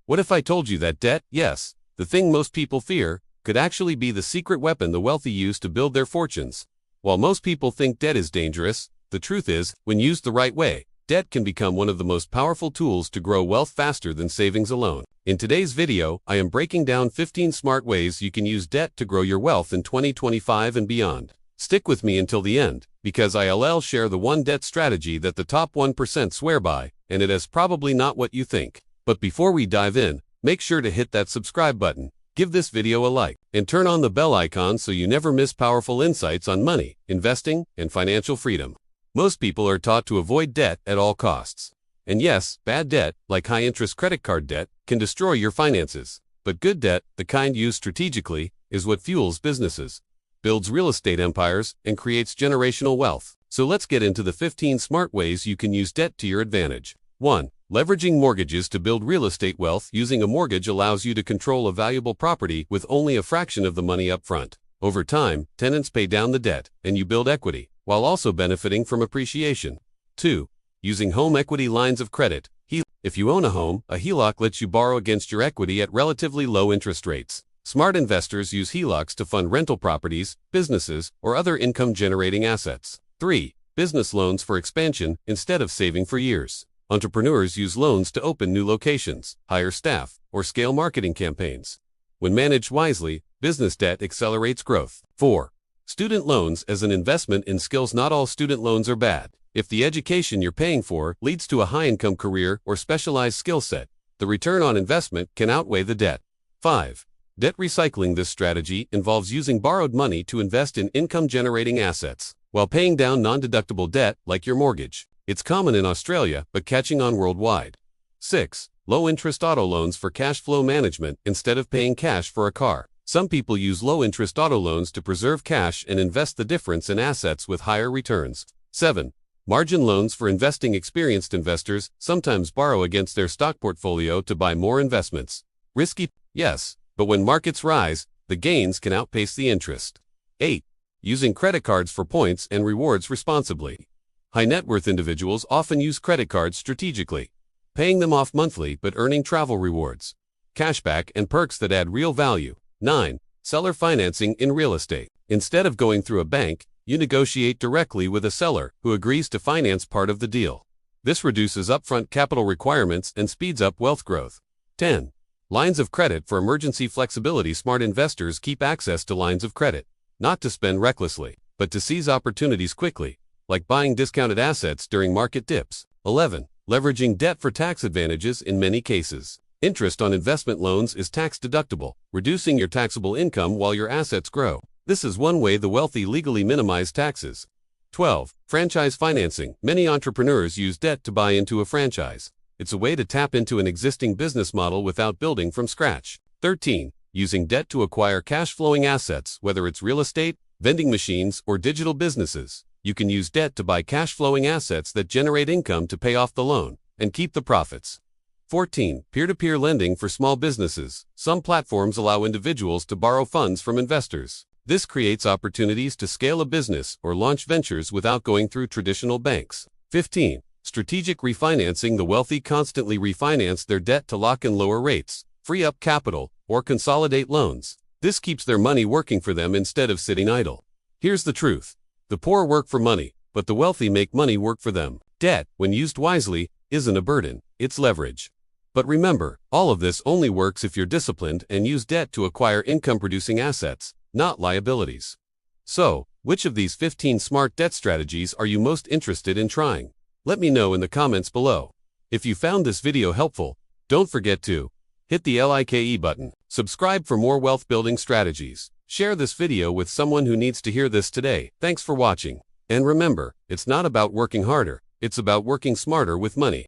What if I told you that debt, yes, the thing most people fear, could actually be the secret weapon the wealthy use to build their fortunes? While most people think debt is dangerous, the truth is, when used the right way, debt can become one of the most powerful tools to grow wealth faster than savings alone. In today's video, I am breaking down 15 smart ways you can use debt to grow your wealth in 2025 and beyond. Stick with me until the end, because I'll share the one debt strategy that the top 1% swear by, and it is probably not what you think. But before we dive in, make sure to hit that subscribe button, give this video a like, and turn on the bell icon so you never miss powerful insights on money, investing, and financial freedom. Most people are taught to avoid debt at all costs. And yes, bad debt, like high-interest credit card debt, can destroy your finances. But good debt, the kind used strategically, is what fuels businesses, builds real estate empires, and creates generational wealth. So let's get into the 15 smart ways you can use debt to your advantage. 1. Leveraging mortgages to build real estate wealth. Using a mortgage allows you to control a valuable property with only a fraction of the money up front. Over time, tenants pay down the debt, and you build equity, while also benefiting from appreciation. 2. Using home equity lines of credit. If you own a home, a HELOC lets you borrow against your equity at relatively low interest rates. Smart investors use HELOCs to fund rental properties, businesses, or other income-generating assets. 3. Business loans for expansion instead of saving for years. Entrepreneurs use loans to open new locations, hire staff, or scale marketing campaigns. When managed wisely, business debt accelerates growth. 4. Student loans as an investment in skills. Not all student loans are bad. If the education you're paying for leads to a high-income career or specialized skill set, the return on investment can outweigh the debt. 5. Debt recycling. This strategy involves using borrowed money to invest in income-generating assets, while paying down non-deductible debt like your mortgage. It's common in Australia, but catching on worldwide. 6. Low-interest auto loans for cash flow management instead of paying cash for a car. Some people use low-interest auto loans to preserve cash and invest the difference in assets with higher returns. 7. Margin loans for investing. Experienced investors sometimes borrow against their stock portfolio to buy more investments. Risky? Yes, but when markets rise, the gains can outpace the interest. 8. Using credit cards for points and rewards responsibly. High net worth individuals often use credit cards strategically, paying them off monthly but earning travel rewards, cashback, and perks that add real value. 9. Seller financing in real estate. Instead of going through a bank, you negotiate directly with a seller who agrees to finance part of the deal. This reduces upfront capital requirements and speeds up wealth growth. 10. Lines of credit for emergency flexibility. Smart investors keep access to lines of credit, not to spend recklessly, but to seize opportunities quickly, like buying discounted assets during market dips. 11. Leveraging debt for tax advantages. In many cases, interest on investment loans is tax deductible, reducing your taxable income while your assets grow. This is one way the wealthy legally minimize taxes. 12. Franchise financing. Many entrepreneurs use debt to buy into a franchise. It's a way to tap into an existing business model without building from scratch. 13. Using debt to acquire cash-flowing assets. Whether it's real estate, vending machines, or digital businesses, you can use debt to buy cash-flowing assets that generate income to pay off the loan and keep the profits. 14. Peer-to-peer lending for small businesses. Some platforms allow individuals to borrow funds from investors. This creates opportunities to scale a business or launch ventures without going through traditional banks. 15. Strategic refinancing. The wealthy constantly refinance their debt to lock in lower rates, free up capital, or consolidate loans. This keeps their money working for them instead of sitting idle. Here's the truth. The poor work for money, but the wealthy make money work for them. Debt, when used wisely, isn't a burden, it's leverage. But remember, all of this only works if you're disciplined and use debt to acquire income-producing assets, not liabilities. So, which of these 15 smart debt strategies are you most interested in trying? Let me know in the comments below. If you found this video helpful, don't forget to hit the like button, subscribe for more wealth-building strategies, share this video with someone who needs to hear this today. Thanks for watching. And remember, it's not about working harder, it's about working smarter with money.